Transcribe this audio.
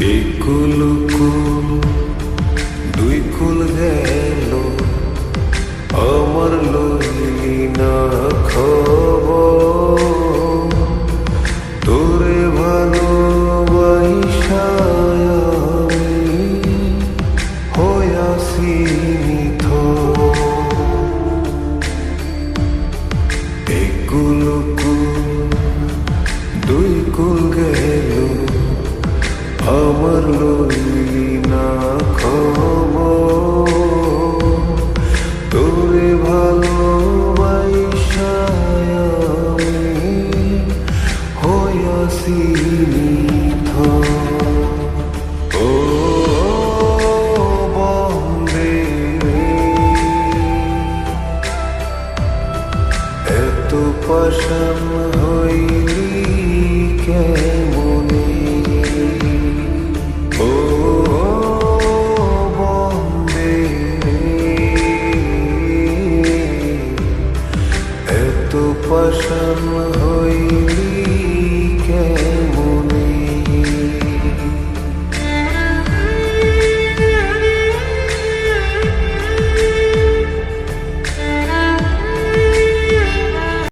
এই কুল কুল দুই কুল গেল আমার লইলি না খবর তোরে ভালোবাসা আমি হইয়াছি নিথর। এই কুল কুল দুই কুল গেল আমার লইলি না খবর তোরে ভালোবাসা আমি হইয়াছি নিথর। ও বন্দে এত পাষাণ হইলি কেমনে, ও বন্দে এত পাষাণ হইলি